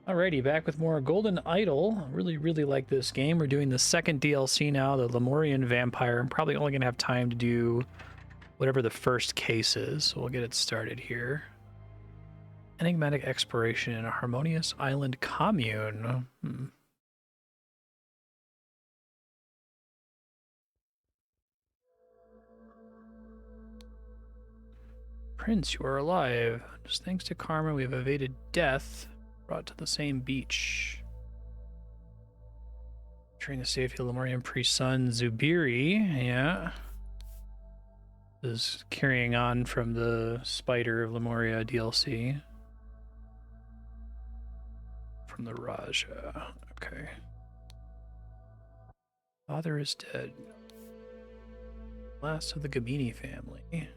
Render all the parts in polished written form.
Alrighty, back with more Golden Idol. I really like this game. We're doing the second DLC now, the Lemurian Vampire. I'm probably only going to have time to do whatever the first case is, so we'll get it started here. Enigmatic Expiration in a Harmonious Island Commune. Prince, you are alive. Just thanks to karma, we have evaded death, brought to the same beach. Ensuring the safety of the Lemurian priest's son, Zubiri. Yeah. Is carrying on from the Spider of Lemuria DLC. From the Raja. Okay. Father is dead. Last of the Commune family.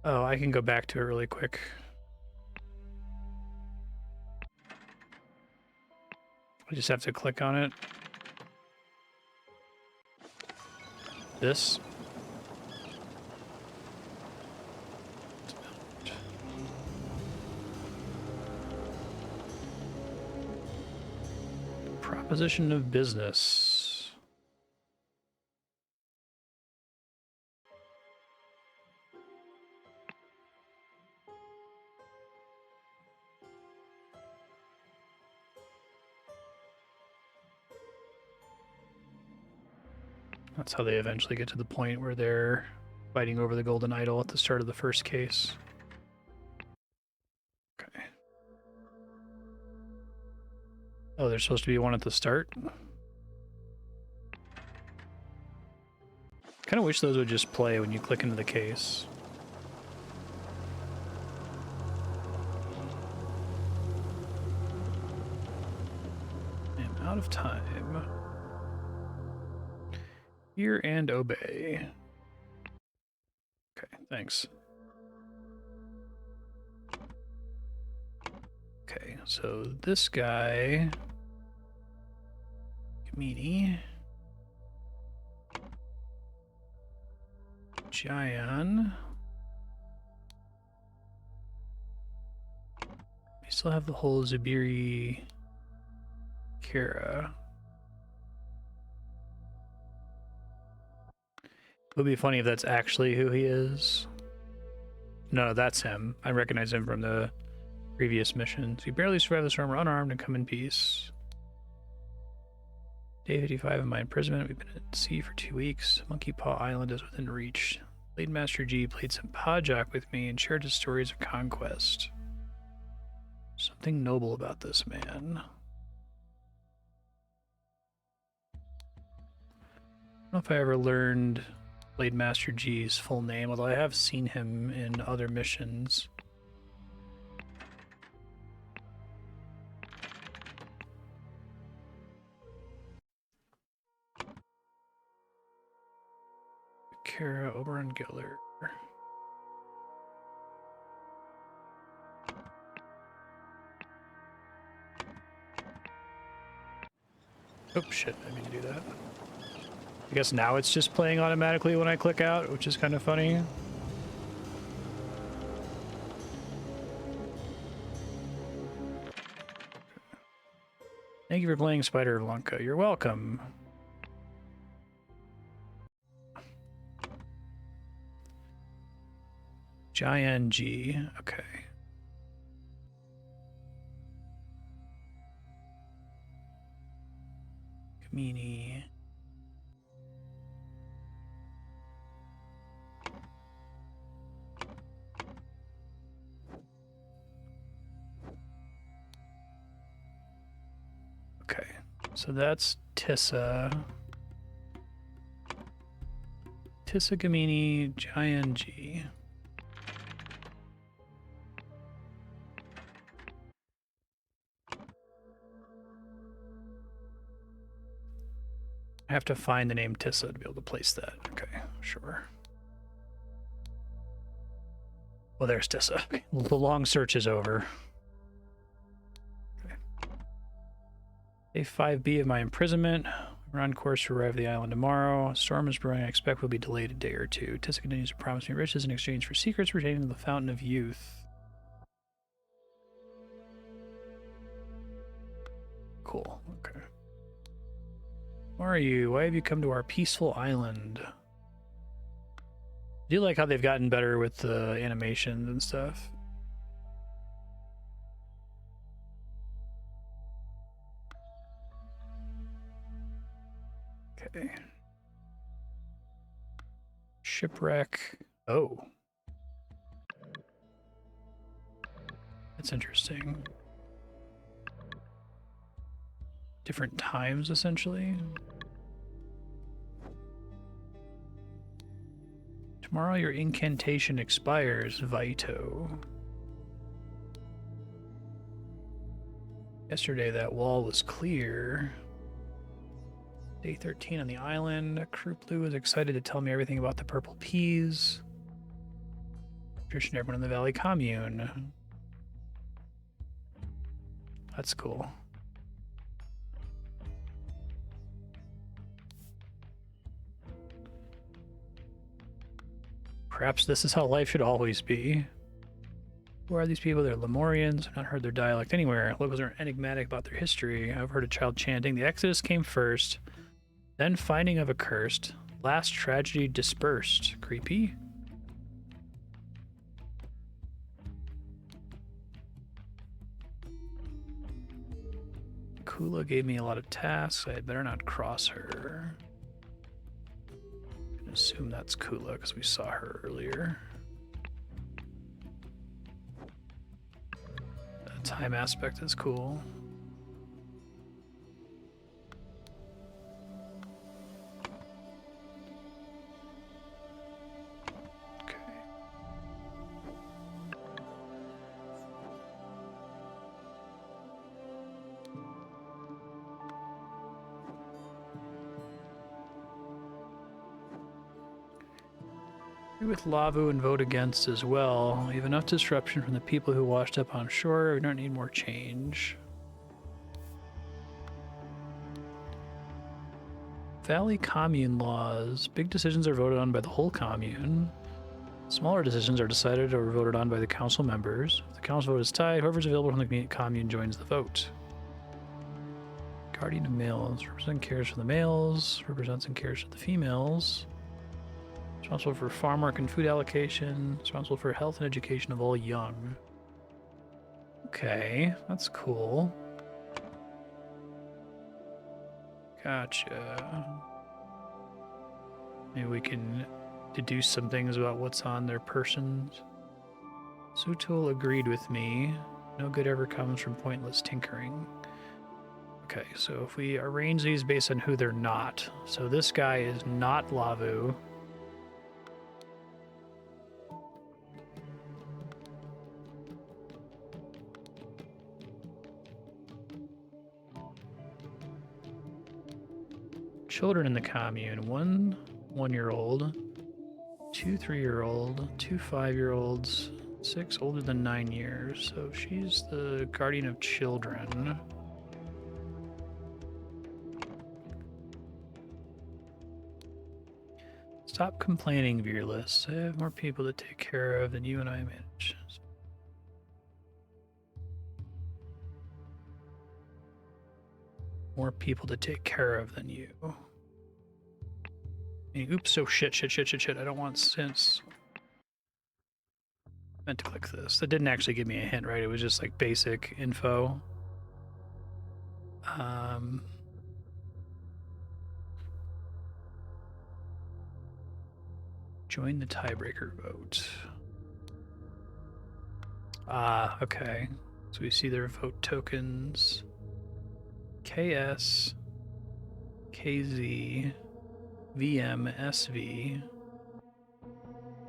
Oh, I can go back to it really quick. I just have to click on it. This. Proposition of business. That's how they eventually get to the point where they're fighting over the golden idol at the start of the first case. Okay. Oh, there's supposed to be one at the start? Kind of wish those would just play when you click into the case. I'm out of time. Hear and obey. Okay, thanks. Okay, so this guy, Commune, Gion. We still have the whole Zubiri Kara. It would be funny if that's actually who he is. No, that's him. I recognize him from the previous missions. You barely survived the storm, we're unarmed and come in peace. Day 55 of my imprisonment. We've been at sea for 2 weeks. Monkey Paw Island is within reach. Late Master G played some Pajak with me and shared his stories of conquest. Something noble about this man. I don't know if I ever learned Blade Master G's full name, although I have seen him in other missions. Kara Oberon Giller. Oh shit, I mean to do that. I guess now it's just playing automatically when I click out, which is kind of funny. Thank you for playing Spider of Lanka. You're welcome. Giant G. Okay. Commune. Okay, so that's Tissa. Tissa Commune, Giant G. I have to find the name Tissa to be able to place that. Okay, sure. Well, there's Tissa. Okay. The long search is over. Okay. Day 5B of my imprisonment. We're on course to arrive at the island tomorrow. A storm is brewing. I expect we'll be delayed a day or two. Tissa continues to promise me riches in exchange for secrets pertaining to the Fountain of Youth. Cool. Okay. Who are you? Why have you come to our peaceful island? I do like how they've gotten better with the animations and stuff. Okay. Shipwreck. Oh. That's interesting. Different times, essentially. Tomorrow your incantation expires, Vito. Yesterday that wall was clear. Day 13 on the island. Crew Blue is excited to tell me everything about the purple peas. Nutrition everyone in the Valley Commune. That's cool. Perhaps this is how life should always be. Who are these people? They're Lemurians. I've not heard their dialect anywhere. Locals are enigmatic about their history. I've heard a child chanting. The Exodus came first, then finding of accursed, last tragedy dispersed. Creepy. Kula gave me a lot of tasks. I had better not cross her. I assume that's Kula because we saw her earlier. The time aspect is cool. Okay. With Lavu and vote against as well. We have enough disruption from the people who washed up on shore. We don't need more change. Valley Commune laws. Big decisions are voted on by the whole commune. Smaller decisions are decided or voted on by the council members. If the council vote is tied, whoever's available from the commune joins the vote. Guardian of males. Represents cares for the males. Represents and cares for the females. Responsible for farm work and food allocation. Responsible for health and education of all young. Okay, that's cool. Gotcha. Maybe we can deduce some things about what's on their persons. Sutul agreed with me. No good ever comes from pointless tinkering. Okay, so if we arrange these based on who they're not. So this guy is not Lavu. Children in the commune. 1 1-year-old, 2 3-year-old, 2 5-year-olds, 6 older than 9 years. So she's the guardian of children. Stop complaining, Veerless. I have more people to take care of than you and I manage. More people to take care of than you. Oops, oh shit. I don't want since. I meant to click this. That didn't actually give me a hint, right? It was just like basic info. Join the tiebreaker vote. Ah, okay. So we see their vote tokens. KS, KZ, VM, SV,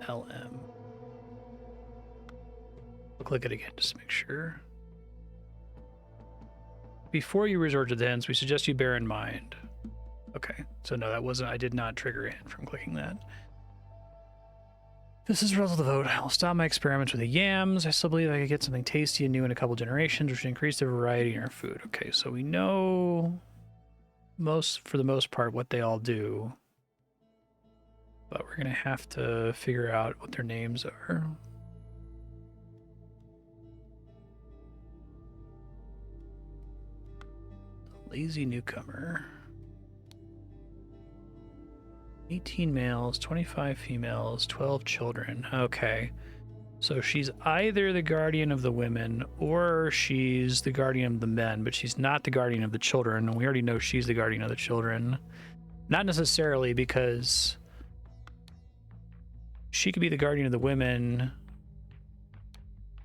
LM. I'll click it again just to make sure. Before you resort to the hints, we suggest you bear in mind. Okay, so no, that wasn't, I did not trigger a hint from clicking that. This is the result of the vote. I'll stop my experiments with the yams. I still believe I could get something tasty and new in a couple generations, which would increase the variety in our food. Okay, so we know for the most part, what they all do. But we're gonna have to figure out what their names are. Lazy newcomer. 18 males, 25 females, 12 children. Okay. So she's either the guardian of the women or she's the guardian of the men, but she's not the guardian of the children. And we already know she's the guardian of the children. Not necessarily, because she could be the guardian of the women.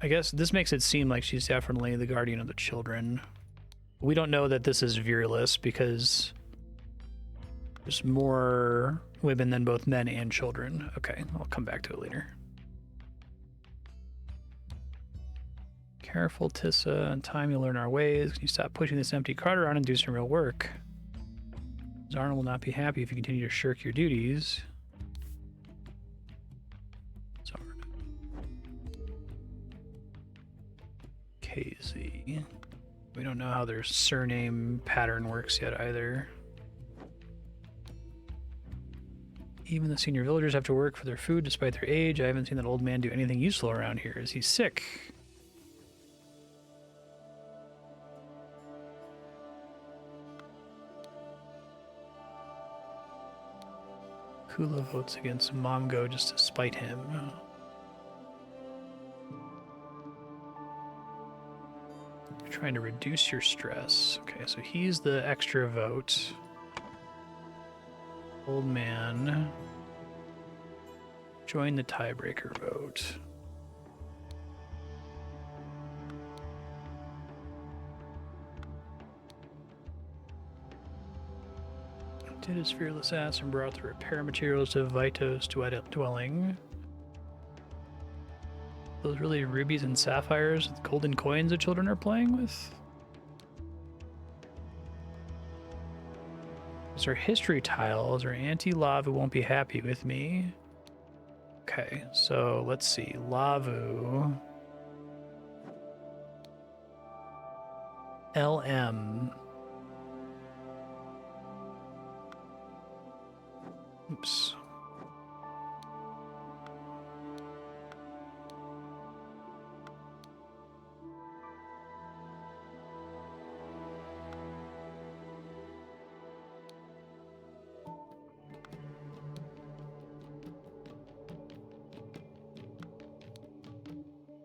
I guess this makes it seem like she's definitely the guardian of the children. We don't know that this is Virulus because there's more women than both men and children. Okay, I'll come back to it later. Careful, Tissa. In time you'll learn our ways. Can you stop pushing this empty cart around and do some real work? Zarna will not be happy if you continue to shirk your duties. Zarna. KZ. We don't know how their surname pattern works yet either. Even the senior villagers have to work for their food despite their age. I haven't seen that old man do anything useful around here. Is he sick? Kula votes against Momgo just to spite him. You're trying to reduce your stress. Okay, so he's the extra vote. Old man. Join the tiebreaker vote. Did his fearless ass and brought the repair materials to Vito's dwelling. Those really rubies and sapphires with golden coins the children are playing with? These are history tiles, or Auntie Lavu won't be happy with me. Okay, so let's see. Lavu. LM. Oops.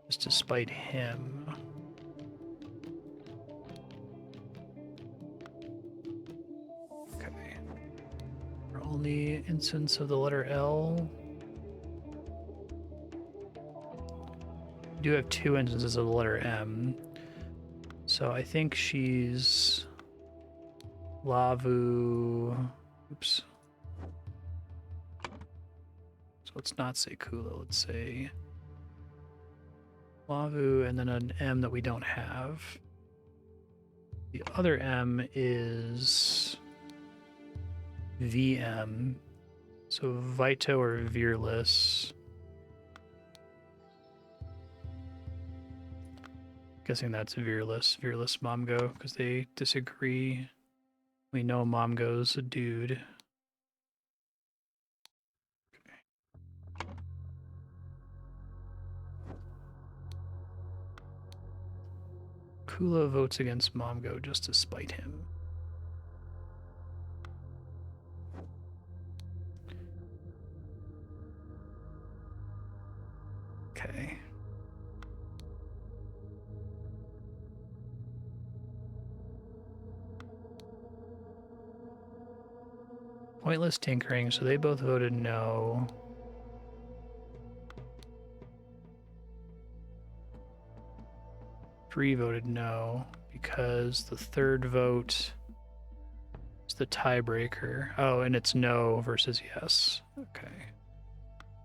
Just to spite him. Okay. Only instance of the letter L. We do have two instances of the letter M. So I think she's Lavu. Oops. So let's not say Kula, let's say Lavu and then an M that we don't have. The other M is VM. So Vito or Virulus. Guessing that's Virulus. Virulus Momgo, because they disagree. We know Momgo's a dude. Kula votes against Momgo just to spite him. Okay. Pointless tinkering, so they both voted no. Three voted no, because the third vote is the tiebreaker. Oh, and it's no versus yes. Okay.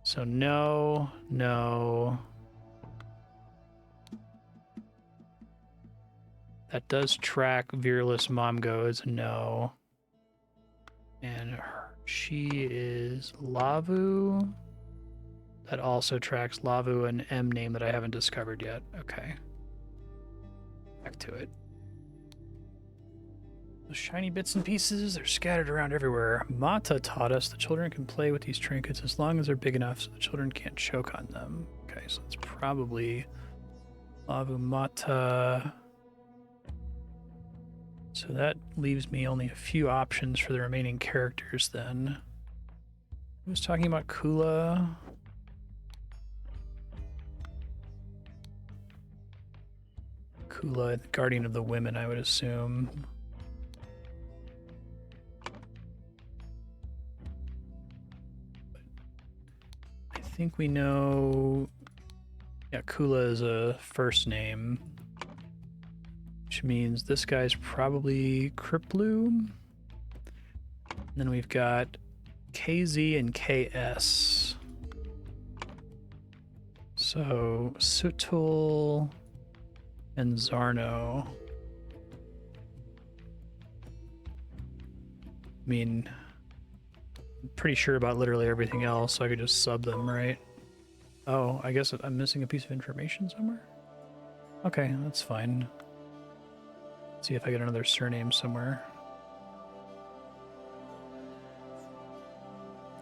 So no, no. That does track Virulus Momgo as a no. And she is Lavu. That also tracks Lavu, an M name that I haven't discovered yet. Okay. Back to it. The shiny bits and pieces, they're scattered around everywhere. Mata taught us the children can play with these trinkets as long as they're big enough so the children can't choke on them. Okay, so it's probably Lavu Mata. So that leaves me only a few options for the remaining characters then. I was talking about Kula. Kula, Guardian of the Women, I would assume. I think we know... Yeah, Kula is a first name. Which means this guy's probably Kriplu. And then we've got KZ and KS. So Sutul and Zarno. I mean, I'm pretty sure about literally everything else, so I could just sub them, right? Oh, I guess I'm missing a piece of information somewhere? Okay, that's fine. See if I get another surname somewhere.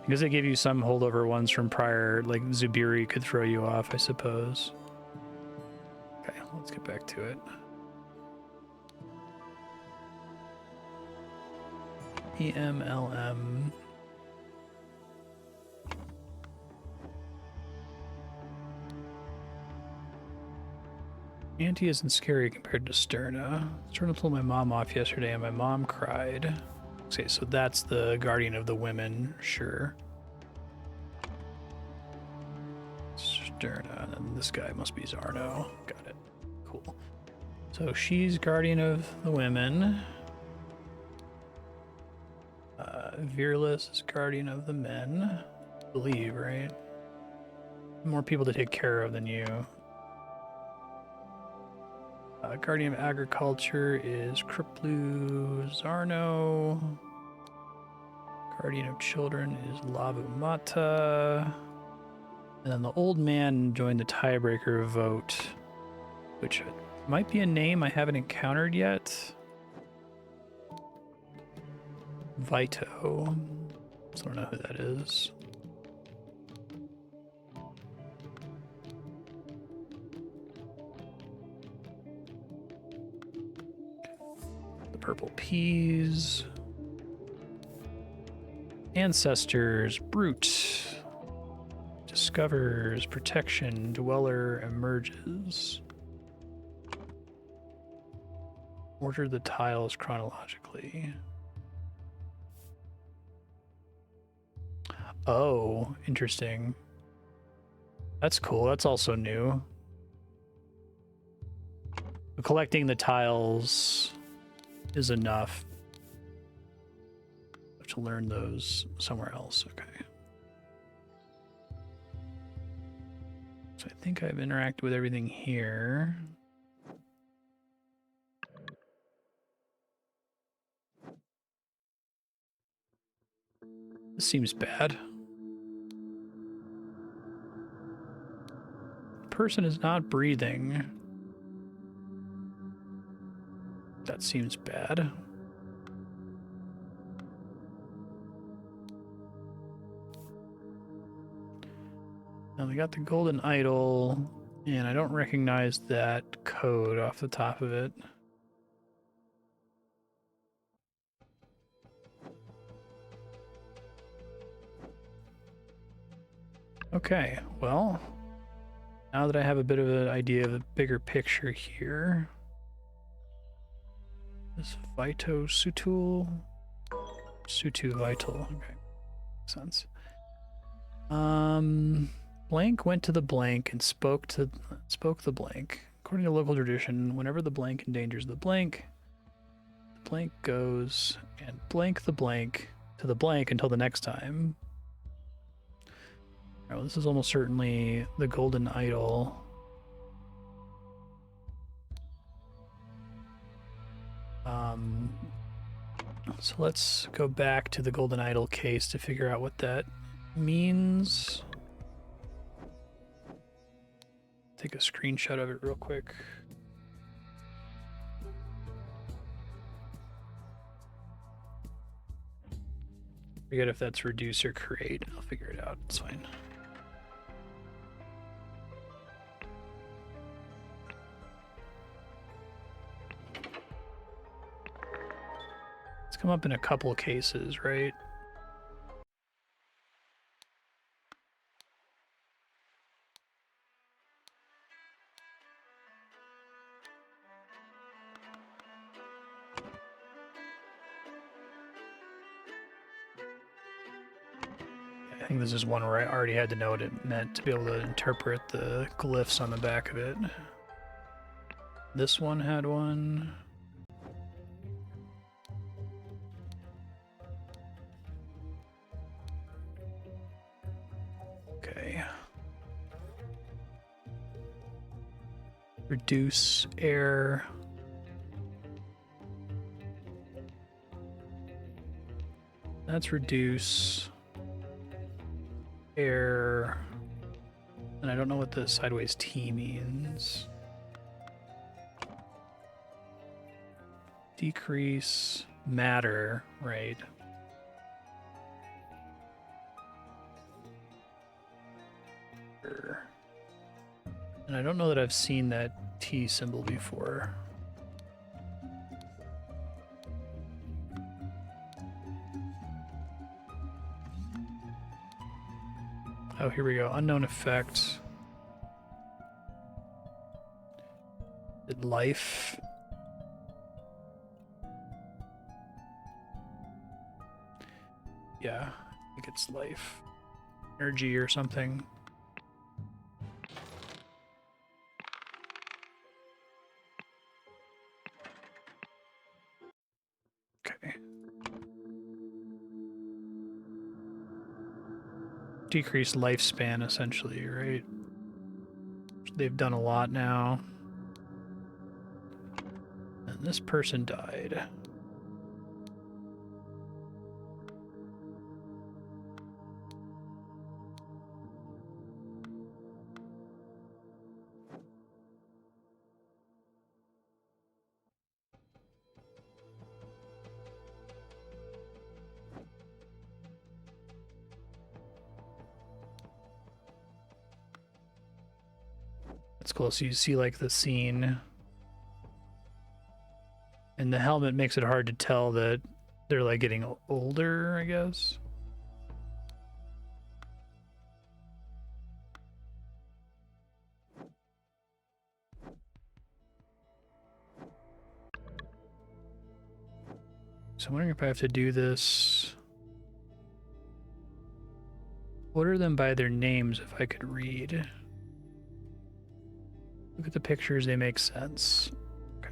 Because they give you some holdover ones from prior, like Zubiri could throw you off, I suppose. Okay, let's get back to it. EMLM. Auntie isn't scary compared to Sterna. Sterna pulled my mom off yesterday and my mom cried. Okay, so that's the Guardian of the Women, sure. Sterna, and then this guy must be Zarno. Got it. Cool. So she's Guardian of the Women. Virless is Guardian of the Men. I believe, right? More people to take care of than you. Guardian of Agriculture is Kriplu Zarno. Guardian of Children is Lavu Mata. And then the old man joined the tiebreaker vote, which might be a name I haven't encountered yet. Vito. I don't know who that is. The purple peas. Ancestors, brute. Discovers, protection, dweller, emerges. Order the tiles chronologically. Oh, interesting. That's cool. That's also new. Collecting the tiles is enough. I have to learn those somewhere else. Okay. So I think I've interacted with everything here. This seems bad. Person is not breathing. That seems bad. Now we got the golden idol, and I don't recognize that code off the top of it. Okay, well, now that I have a bit of an idea of the bigger picture here, this Vito Sutul, Sutu Vital, okay, makes sense. Blank went to the blank and spoke the blank. According to local tradition, whenever the blank endangers the blank goes and blank the blank to the blank until the next time. All right, well, this is almost certainly the golden idol. So let's go back to the golden idol case to figure out what that means. Take a screenshot of it real quick. Forget if that's reduce or create. I'll figure it out. It's fine. It's come up in a couple of cases, right? I think this is one where I already had to know what it meant to be able to interpret the glyphs on the back of it. This one had one. Okay. Reduce air. That's reduce air. And I don't know what the sideways T means. Decrease matter, right? And I don't know that I've seen that T symbol before. Oh, here we go. Unknown effect. Life. Yeah, I think it's life. Energy or something. Okay. Decreased lifespan, essentially, right? They've done a lot now. And this person died. That's cool. So you see like the scene. And the helmet makes it hard to tell that they're like getting older, I guess. So I'm wondering if I have to do this. Order them by their names if I could read. Look at the pictures, they make sense. Okay.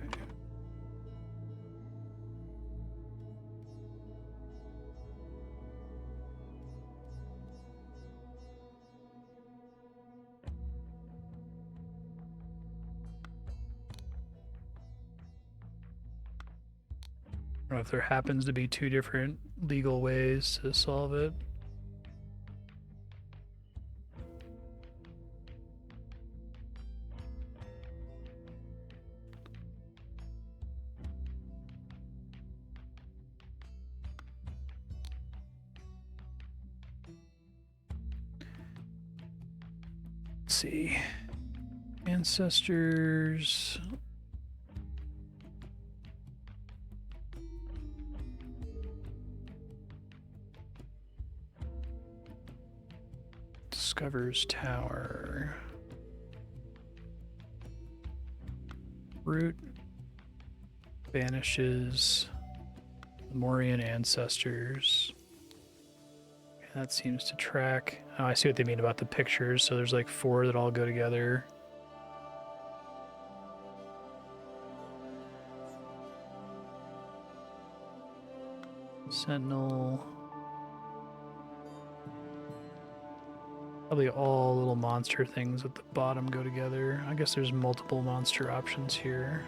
I don't know if there happens to be two different legal ways to solve it. Let's see. Ancestors. Discovers tower. Root banishes Lemurian ancestors. Okay, that seems to track. Oh, I see what they mean about the pictures. So there's like 4 that all go together. Sentinel. Probably all little monster things at the bottom go together. I guess there's multiple monster options here.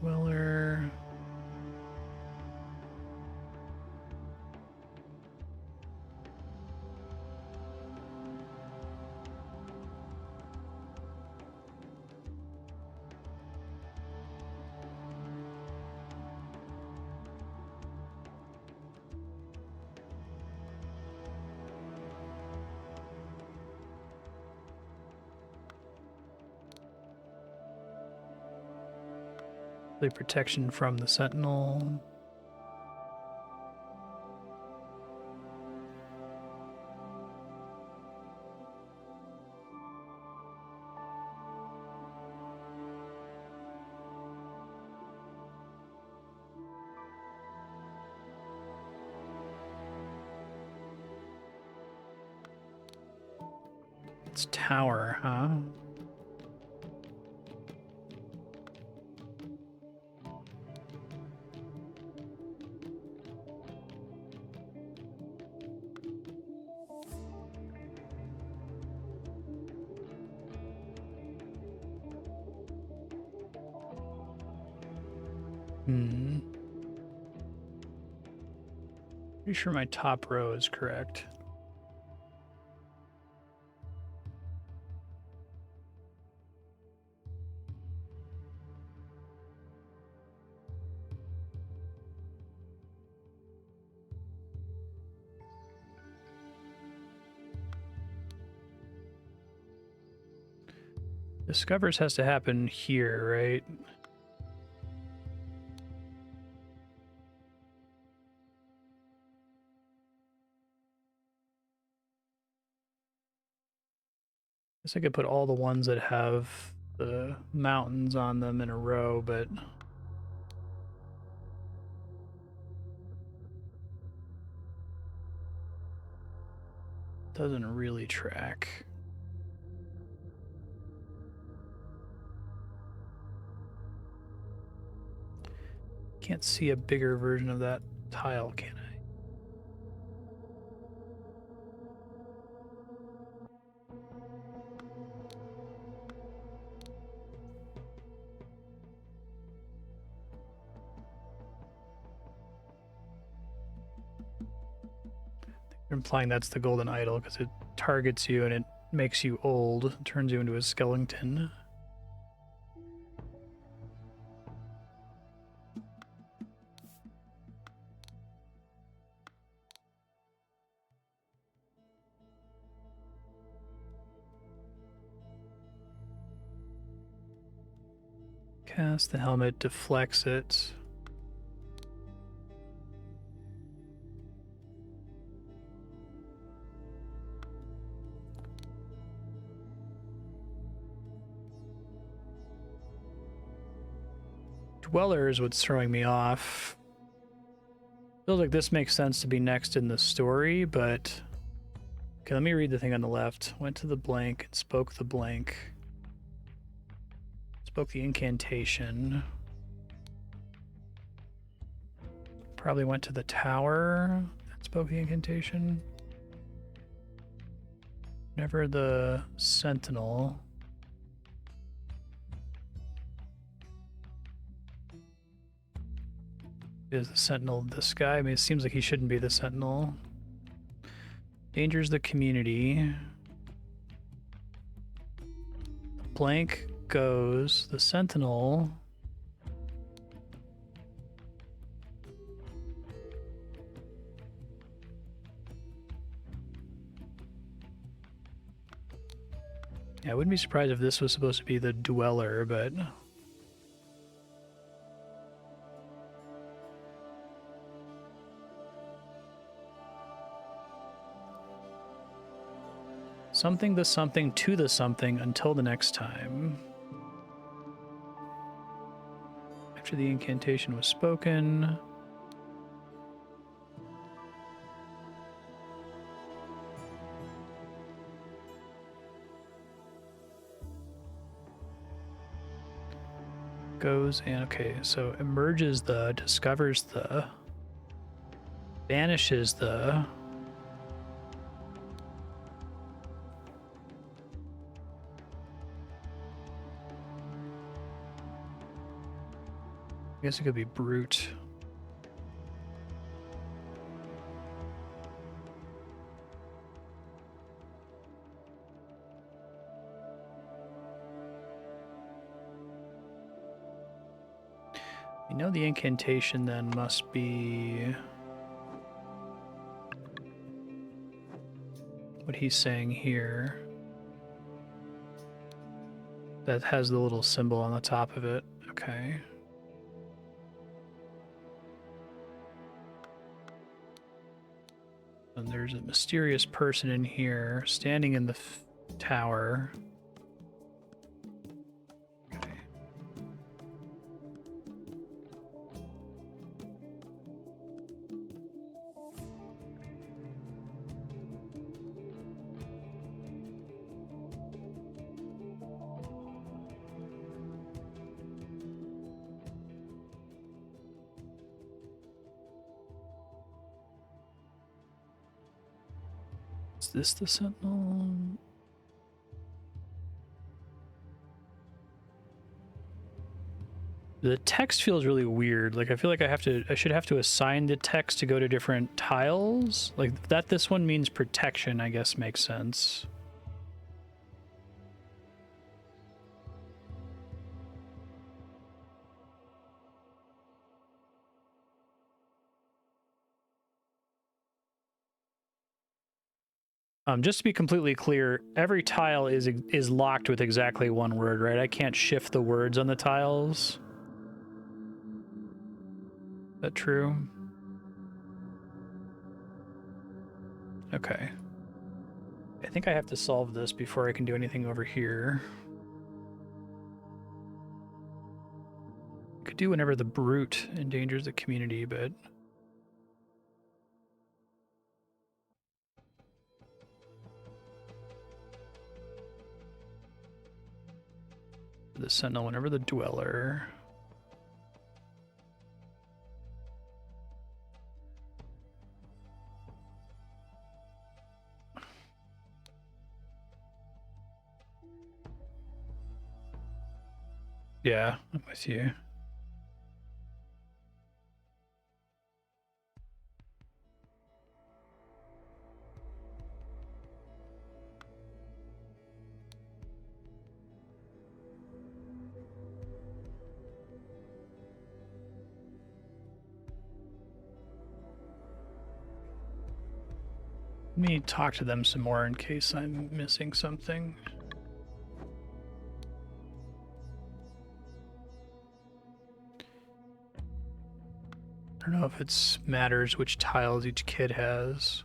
Dweller. The protection from the sentinel. It's tower, huh? Pretty sure my top row is correct. Discovers has to happen here, right? Guess I could put all the ones that have the mountains on them in a row, but doesn't really track. Can't see a bigger version of that tile, can I? They're implying that's the golden idol because it targets you and it makes you old, turns you into a skeleton. Cast the helmet, deflects it. Dweller is what's throwing me off. Feels like this makes sense to be next in the story, but... Okay, let me read the thing on the left. Went to the blank and spoke the blank. Spoke the incantation. Probably went to the tower and spoke the incantation. Never the sentinel. Is the sentinel this guy? I mean, it seems like he shouldn't be the sentinel. Dangers the community. Blank goes. The sentinel. Yeah, I wouldn't be surprised if this was supposed to be the dweller, but... Something the something to the something until the next time. After the incantation was spoken. Goes and okay, so emerges the, discovers the, vanishes the. I guess it could be brute. You know the incantation then must be what he's saying here. That has the little symbol on the top of it. Okay. And there's a mysterious person in here standing in the tower. Okay. Is this the Sentinel? The text feels really weird. Like I feel like I should have to assign the text to go to different tiles. Like that this one means protection, I guess makes sense. Just to be completely clear, every tile is locked with exactly one word, right? I can't shift the words on the tiles. Is that true? Okay. I think I have to solve this before I can do anything over here. I could do whenever the brute endangers the community, but... the Sentinel whenever the dweller. Yeah, I'm with you. Let me talk to them some more in case I'm missing something. I don't know if it matters which tiles each kid has.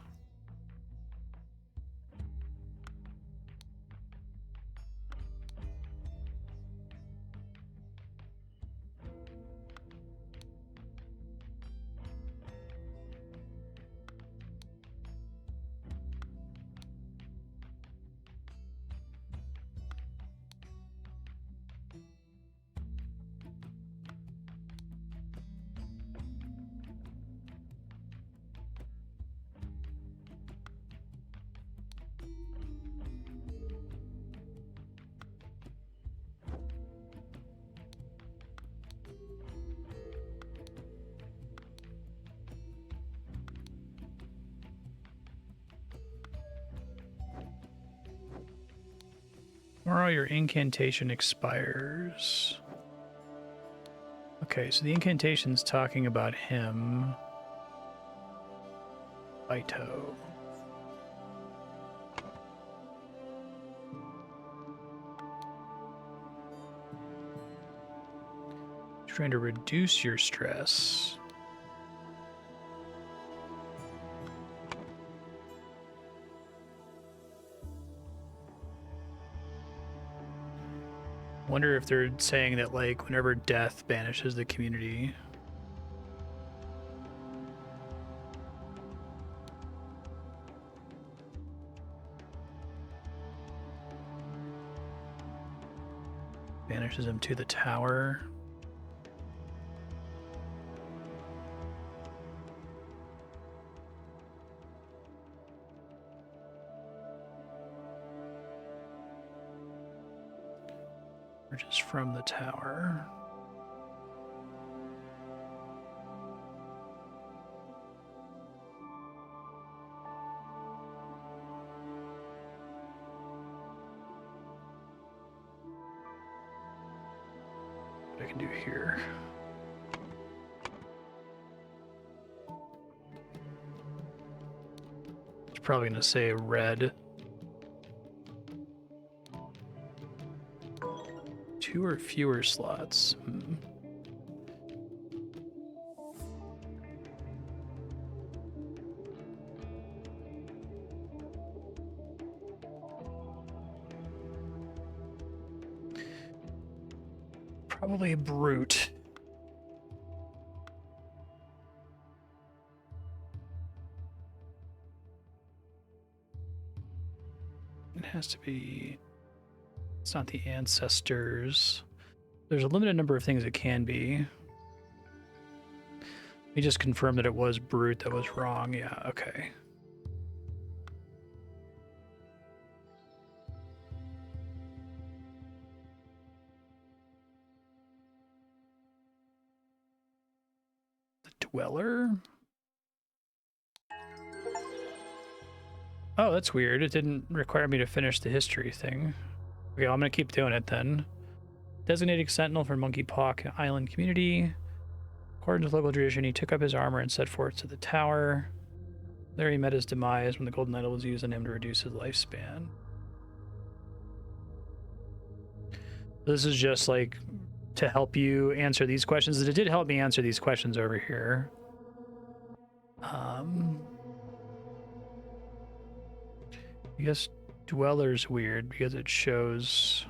Tomorrow your incantation expires. Okay, so the incantation's talking about him. Ito. Trying to reduce your stress. Wonder if they're saying that, like, whenever death banishes the community. Banishes him to the tower. Or just from the tower. What I can do here. It's probably going to say red. 2 or fewer slots. Probably a brute. It has to be... It's not the ancestors. There's a limited number of things it can be. Let me just confirm that it was brute that was wrong. Yeah, okay. The dweller? Oh, that's weird. It didn't require me to finish the history thing. Okay, well, I'm gonna keep doing it then. Designated sentinel for Monkey Paw Island community. According to local tradition, he took up his armor and set forth to the tower. There he met his demise when the golden idol was used on him to reduce his lifespan. This is just like to help you answer these questions. It did help me answer these questions over here. I guess dweller's weird because it shows...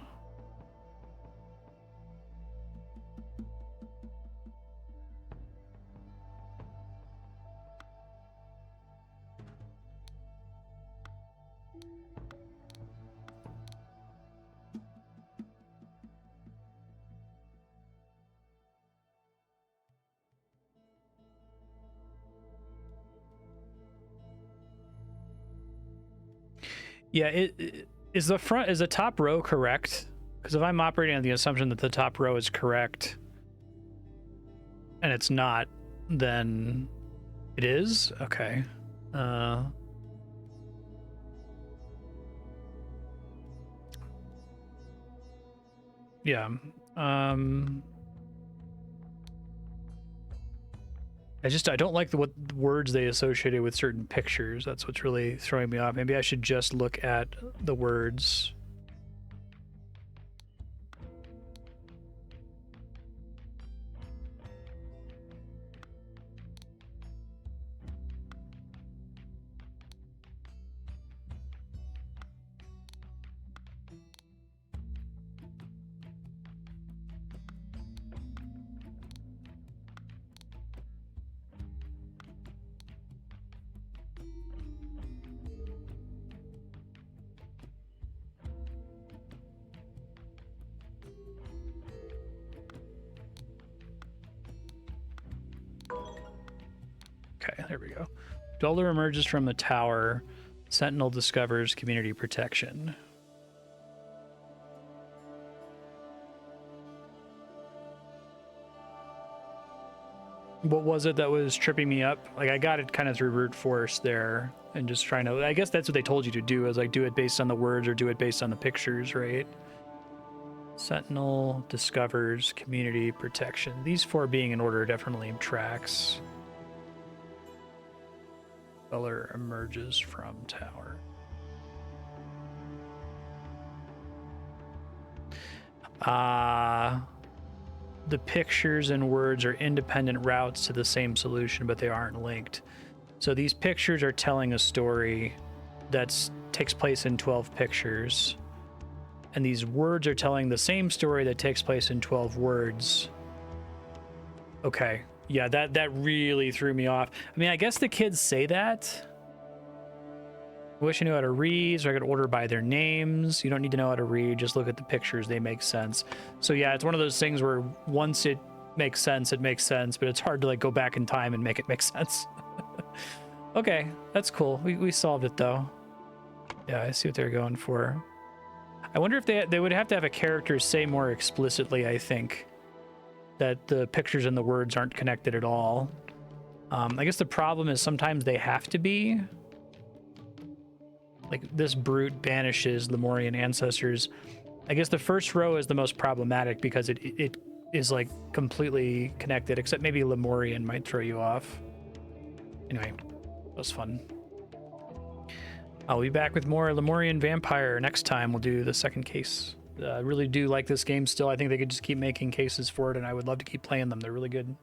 Yeah, is the top row correct? Because if I'm operating on the assumption that the top row is correct and it's not, then it is? Okay. Yeah. I don't like what words they associated with certain pictures. That's what's really throwing me off. Maybe I should just look at the words. Okay, there we go. Dweller emerges from the tower. Sentinel discovers community protection. What was it that was tripping me up? Like, I got it kind of through brute force there and just trying to... I guess that's what they told you to do, is like do it based on the words or do it based on the pictures, right? Sentinel discovers community protection. These four being in order definitely tracks. Dweller emerges from tower. The pictures and words are independent routes to the same solution, but they aren't linked. So these pictures are telling a story that takes place in 12 pictures, and these words are telling the same story that takes place in 12 words. Okay. Yeah, that really threw me off. I mean, I guess the kids say that. I wish I knew how to read, so I could order by their names. You don't need to know how to read. Just look at the pictures. They make sense. So yeah, it's one of those things where once it makes sense, but it's hard to like go back in time and make it make sense. Okay, that's cool. We solved it though. Yeah, I see what they're going for. I wonder if they would have to have a character say more explicitly, I think, that the pictures and the words aren't connected at all. I guess the problem is sometimes they have to be. Like, this brute banishes Lemurian ancestors. I guess the first row is the most problematic because it is, like, completely connected, except maybe Lemurian might throw you off. Anyway, that was fun. I'll be back with more Lemurian Vampire next time. We'll do the second case. I really do like this game still. I think they could just keep making cases for it, and I would love to keep playing them. They're really good.